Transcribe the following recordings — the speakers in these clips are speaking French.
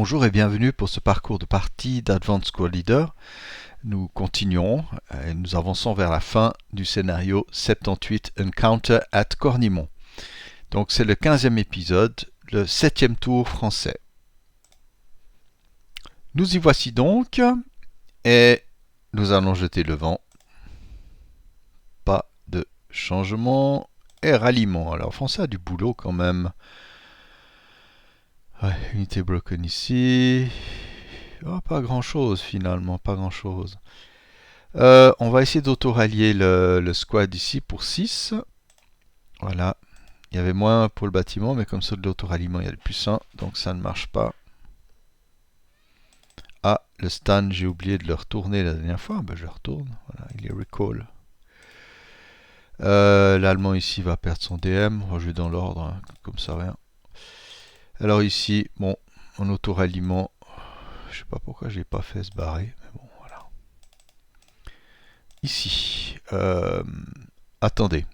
Bonjour et bienvenue pour ce parcours de partie d'Advanced Squad Leader. Nous continuons et nous avançons vers la fin du scénario 78 Encounter at Cornimont. Donc c'est le 15e épisode, le 7e tour français. Nous y voici donc et nous allons jeter le vent. Pas de changement et ralliement. Alors français a du boulot quand même. Ouais, unité broken ici. Oh, pas grand chose finalement, pas grand chose. On va essayer d'auto-rallier le squad ici pour 6. Voilà. Il y avait moins pour le bâtiment, mais comme ça de l'auto-ralliement, il y a le plus 1, donc ça ne marche pas. Ah, le stan, j'ai oublié de le retourner la dernière fois. Ben, je le retourne. Voilà, il est recall. L'allemand ici va perdre son DM. On va jouer dans l'ordre, hein, comme ça rien. Alors ici, bon, en auto-ralliement, je sais pas pourquoi j'ai pas fait se barrer, mais bon, voilà. Ici, attendez.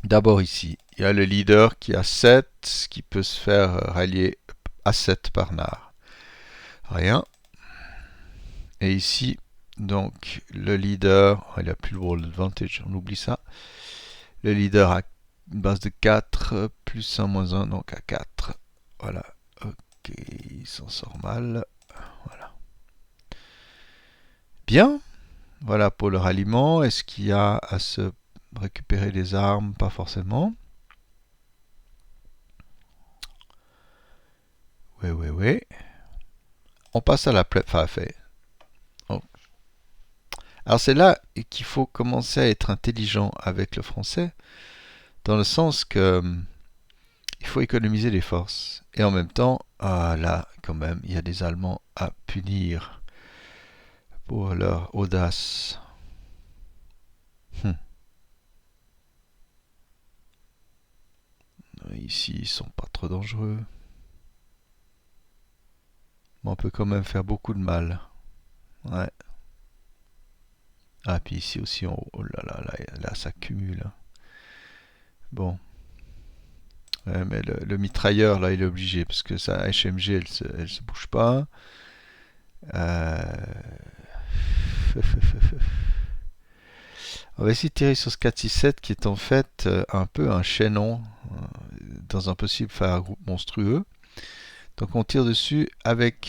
D'abord ici, il y a le leader qui a 7, qui peut se faire rallier à 7 par nard. Rien. Et ici, donc, le leader, il n'a plus le world advantage, on oublie ça. Le leader a une base de 4, plus 1, moins 1, donc à 4. Voilà. Ok, il s'en sort mal. Voilà. Bien. Voilà pour le ralliement. Est-ce qu'il y a à se récupérer des armes? Pas forcément. Oui. On passe à la fait. Oh. Alors c'est là qu'il faut commencer à être intelligent avec le français, dans le sens que il faut économiser les forces. Et en même temps, là, quand même, il y a des Allemands à punir pour leur audace. Ici, ils sont pas trop dangereux. Mais on peut quand même faire beaucoup de mal. Ouais. Ah, puis ici aussi, oh là, ça cumule. Bon. Ouais, mais le mitrailleur, là, il est obligé, parce que sa HMG, elle se bouge pas. On va essayer de tirer sur ce 4-6-7 qui est en fait un peu un chaînon dans un possible phare groupe monstrueux. Donc on tire dessus avec,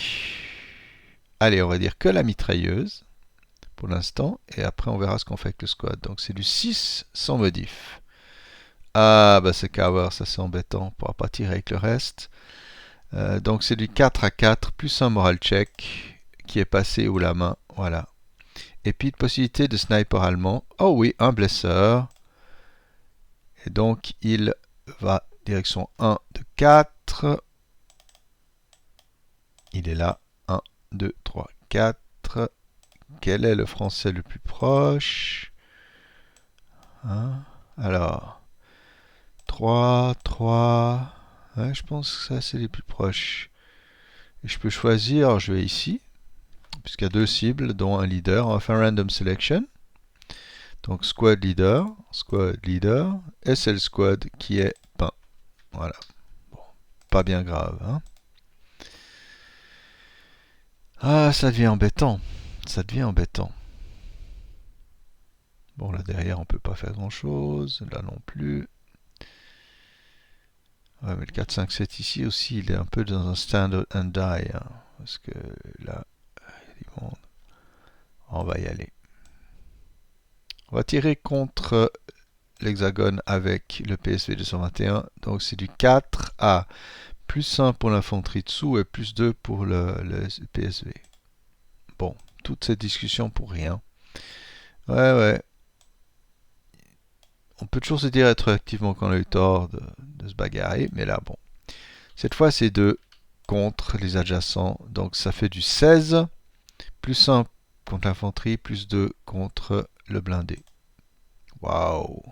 allez, on va dire que la mitrailleuse pour l'instant, et après on verra ce qu'on fait avec le squad. Donc c'est du 6 sans modif. Ah bah c'est coward, ça c'est embêtant, on ne pourra pas tirer avec le reste. Donc c'est du 4 à 4 plus un moral check qui est passé ou la main, voilà. Et puis de possibilité de sniper allemand. Oh oui, un blesseur. Et donc il va direction 1 de 4. Il est là. 1, 2, 3, 4. Quel est le français le plus proche? Hein? Alors, 3, 3. Ouais, je pense que ça c'est les plus proches. Et je peux choisir, alors je vais ici, puisqu'il y a deux cibles, dont un leader. On va faire random selection. Donc squad leader, et c'est le squad qui est peint. Voilà. Bon, pas bien grave, hein. Ah, ça devient embêtant. Ça devient embêtant. Bon, là derrière, on peut pas faire grand chose. Là non plus. Ouais, mais le 4, 5, 7 ici aussi, il est un peu dans un stand and die. Hein, parce que là, il y a du monde. On va y aller. On va tirer contre l'hexagone avec le PSV 221. Donc c'est du 4 à plus 1 pour l'infanterie dessous et plus 2 pour le PSV. Bon, toute cette discussion pour rien. Ouais. On peut toujours se dire rétroactivement qu'on a eu tort de se bagarrer, mais là, bon. Cette fois, c'est 2 contre les adjacents. Donc ça fait du 16, plus 1 contre l'infanterie, plus 2 contre le blindé. Waouh!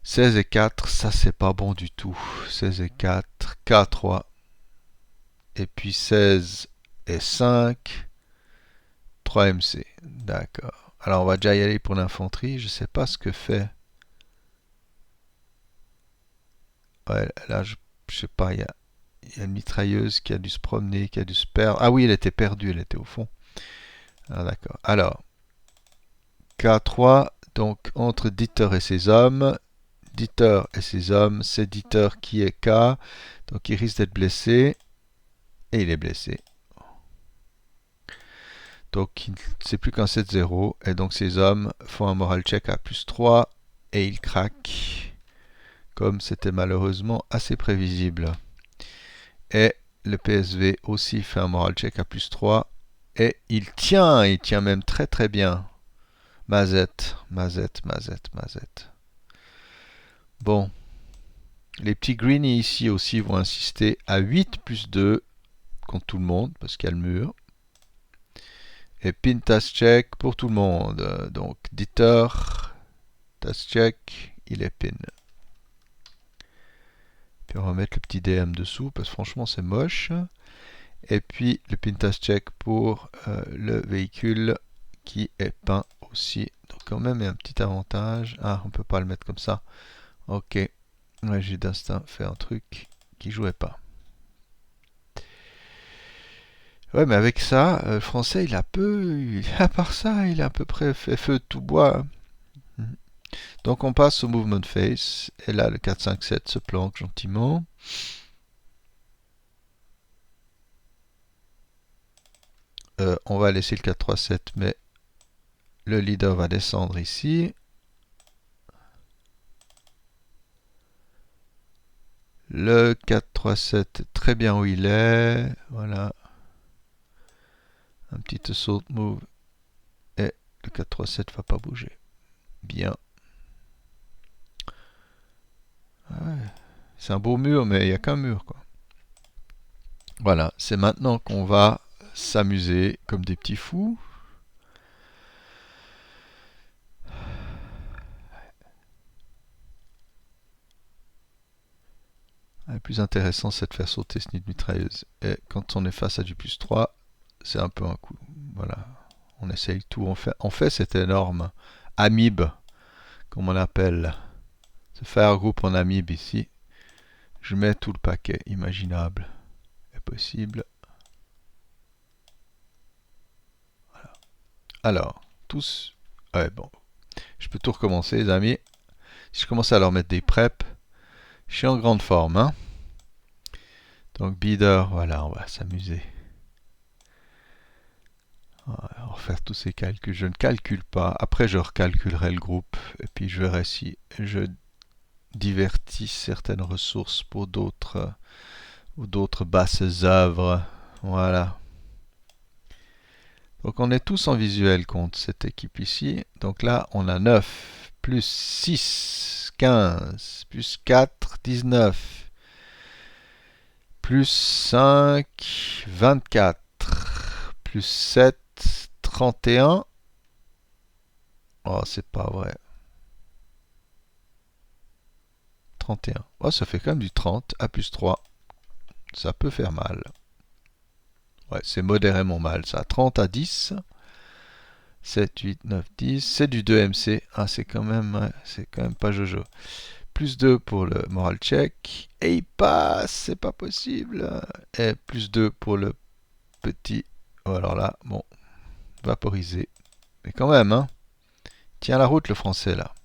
16 et 4, ça c'est pas bon du tout. 16 et 4, K3. Et puis 16 et 5, 3 MC. D'accord. Alors on va déjà y aller pour l'infanterie. Je sais pas ce que fait. Ouais, là je sais pas, il Il y a une mitrailleuse qui a dû se promener, qui a dû se perdre. Ah oui, elle était perdue, elle était au fond. Ah d'accord. Alors, K3, donc entre Dieter et ses hommes. Dieter et ses hommes, c'est Dieter qui est K, donc il risque d'être blessé. Et il est blessé. Donc c'est plus qu'un 7-0. Et donc ses hommes font un moral check à plus 3 et ils craquent. Comme c'était malheureusement assez prévisible. Et le PSV aussi fait un moral check à plus 3. Et il tient même très très bien. Mazette. Bon, les petits greenies ici aussi vont insister à 8 plus 2 contre tout le monde, parce qu'il y a le mur. Et pin task check pour tout le monde. Donc Dieter, task check, il est pin. Puis on va mettre le petit DM dessous, parce que franchement c'est moche. Et puis le pin task check pour le véhicule qui est peint aussi. Donc quand même il y a un petit avantage. Ah, on peut pas le mettre comme ça. Ok. Ouais, j'ai d'instinct fait un truc qui jouait pas. Ouais, mais avec ça, le français, il a peu. À part ça, il a à peu près fait feu de tout bois. Mhm. Donc on passe au movement face. Et là, le 4-5-7 se planque gentiment. On va laisser le 4-3-7, mais le leader va descendre ici. Le 4-3-7, très bien où il est. Voilà. Un petit assault move. Et le 4-3-7 va pas bouger. Bien. Ouais. C'est un beau mur, mais il n'y a qu'un mur, quoi. Voilà, c'est maintenant qu'on va s'amuser comme des petits fous. Le plus intéressant, c'est de faire sauter ce nid de mitrailleuse. Et quand on est face à du plus 3, c'est un peu un coup. Voilà, on essaye tout. On fait cette énorme amibe, comme on l'appelle. Ce faire groupe en amibe ici. Je mets tout le paquet imaginable et possible. Voilà. Alors, tous. Ouais, bon. Je peux tout recommencer, les amis. Si je commence à leur mettre des preps, je suis en grande forme, hein. Donc, Beader, voilà, on va s'amuser. On va refaire tous ces calculs. Je ne calcule pas. Après, je recalculerai le groupe. Et puis, je verrai si je divertis certaines ressources pour d'autres ou d'autres basses œuvres. Voilà. Donc, on est tous en visuel contre cette équipe ici. Donc là, on a 9 plus 6, 15, plus 4, 19, plus 5, 24, plus 7, 31. Oh, c'est pas vrai. 31. Oh, ça fait quand même du 30 à plus 3. Ça peut faire mal. Ouais, c'est modérément mal ça. 30 à 10. 7, 8, 9, 10. C'est du 2MC. Ah, c'est quand même pas jojo. Plus 2 pour le moral check. Et il passe, c'est pas possible. Et plus 2 pour le petit. Oh, alors là, bon, vaporisé. Mais quand même, hein. Tient la route le français là.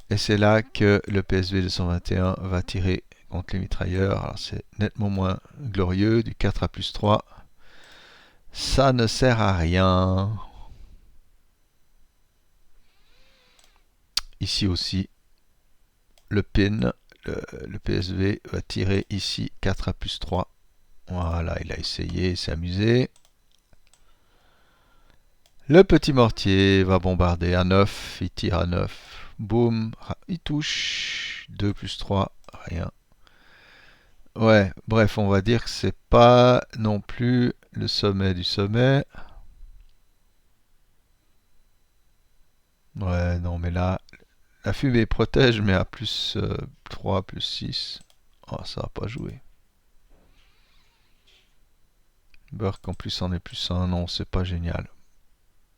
Et c'est là que le PSV 221 va tirer contre les mitrailleurs. Alors c'est nettement moins glorieux, du 4 à plus 3. Ça ne sert à rien. Ici aussi, le pin, le PSV va tirer ici 4 à plus 3. Voilà, il a essayé, il s'est amusé. Le petit mortier va bombarder à 9, il tire à 9. Boum, il touche. 2 plus 3, rien. Ouais, bref, on va dire que c'est pas non plus le sommet du sommet. Ouais, non, mais là, la fumée protège, mais à plus 3, plus 6. Oh, ça va pas jouer. Burke en plus en est plus 1, non, c'est pas génial.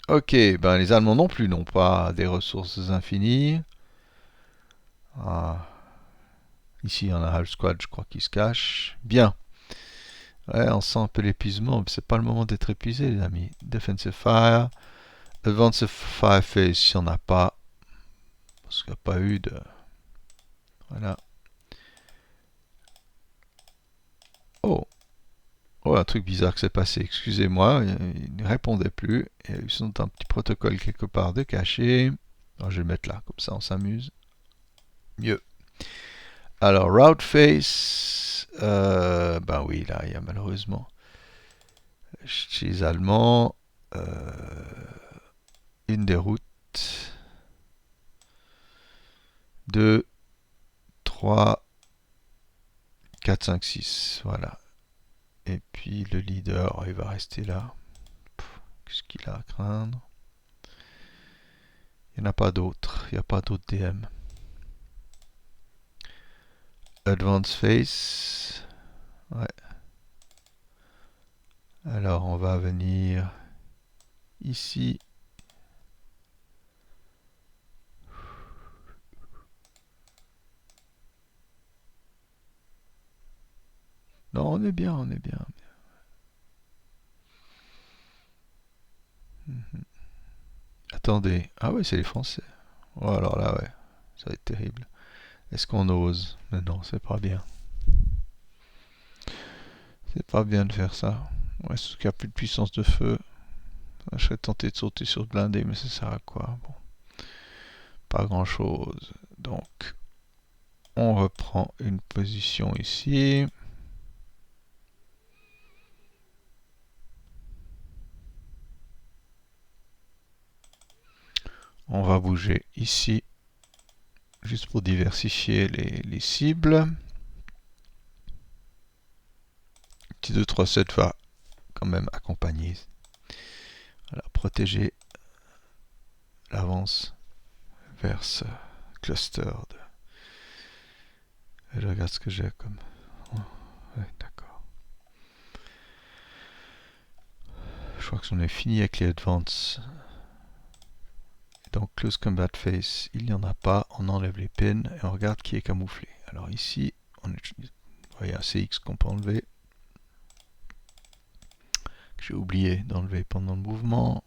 Ok, ben les Allemands non plus n'ont pas des ressources infinies. Ah. Ici, on a half squad, je crois, qui se cache. Bien. Ouais, on sent un peu l'épuisement, mais c'est pas le moment d'être épuisé, les amis. Defensive fire. Advanced fire phase, il n'y en a pas. Parce qu'il n'y a pas eu de... Voilà. Oh. Oh, un truc bizarre qui s'est passé. Excusez-moi, il ne répondait plus. Et ils sont un petit protocole quelque part de caché. Alors, je vais le mettre là, comme ça on s'amuse. Mieux. Alors, route face. Ben oui, là, il y a malheureusement chez les Allemands une des routes. 2, 3, 4, 5, 6. Voilà. Et puis le leader, il va rester là. Qu'est-ce qu'il a à craindre? Il n'y en a pas d'autres. Il n'y a pas d'autres DM. Advance face. Ouais. Alors on va venir ici. Non, on est bien, on est bien. Attendez. Ah ouais, c'est les Français. Oh, alors là, ouais. Ça va être terrible. Est-ce qu'on ose? Mais non, c'est pas bien. C'est pas bien de faire ça. Ouais, sauf qu'il n'y a plus de puissance de feu. Je serais tenté de sauter sur le blindé, mais ça sert à quoi? Bon, pas grand chose. Donc, on reprend une position ici. On va bouger ici, juste pour diversifier les cibles. Petit 2, 3, 7 va quand même accompagner. Voilà, protéger l'avance vers ce cluster de... Je regarde ce que j'ai comme... Oh, ouais, d'accord. Je crois que j'en ai fini avec les advances. Donc close combat face, il n'y en a pas. On enlève les pins et on regarde qui est camouflé. Alors ici, on est... Vous voyez un CX qu'on peut enlever. J'ai oublié d'enlever pendant le mouvement.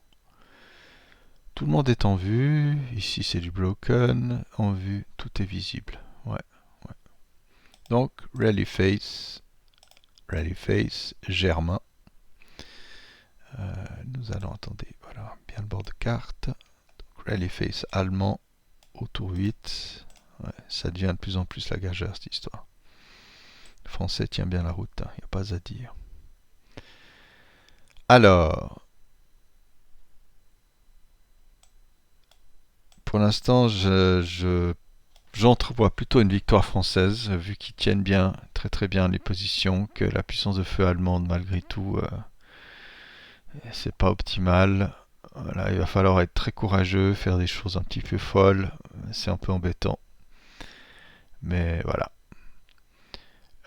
Tout le monde est en vue. Ici, c'est du broken. En vue, tout est visible. Ouais, ouais. Donc, rally face, Germain. Nous allons, attendez, voilà, bien le bord de carte. Donc, rally face allemand au tour 8. Ouais, ça devient de plus en plus la gageure, cette histoire. Le français tient bien la route, il n'y a pas à dire. Alors, pour l'instant, j'entrevois plutôt une victoire française, vu qu'ils tiennent bien, très très bien les positions, que la puissance de feu allemande, malgré tout, c'est pas optimal. Voilà, il va falloir être très courageux, faire des choses un petit peu folles. C'est un peu embêtant. Mais voilà.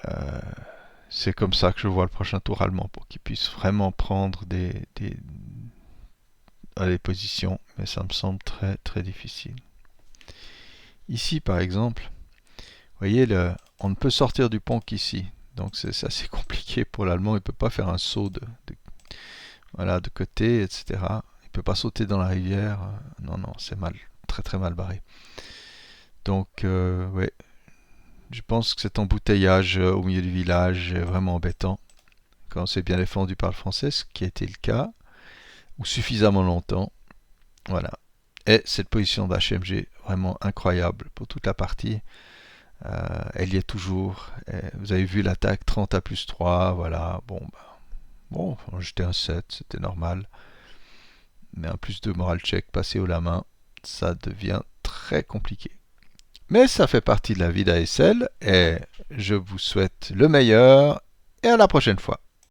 Euh, c'est comme ça que je vois le prochain tour allemand, pour qu'ils puissent vraiment prendre des positions. Mais ça me semble très très difficile. Ici, par exemple, vous voyez, on ne peut sortir du pont qu'ici. Donc c'est assez compliqué pour l'allemand. Il ne peut pas faire un saut voilà, de côté, etc. Il ne peut pas sauter dans la rivière. Non, non, c'est mal, très très mal barré. Donc, ouais, je pense que cet embouteillage au milieu du village est vraiment embêtant. Quand c'est bien défendu par le français, ce qui a été le cas, ou suffisamment longtemps. Voilà. Et cette position d'HMG, vraiment incroyable pour toute la partie. Elle y est toujours. Et vous avez vu l'attaque 30 à plus 3. Voilà. Bon, j'étais un 7, c'était normal. Mais un plus 2 moral check passé haut la main, ça devient très compliqué. Mais ça fait partie de la vie d'ASL et je vous souhaite le meilleur et à la prochaine fois.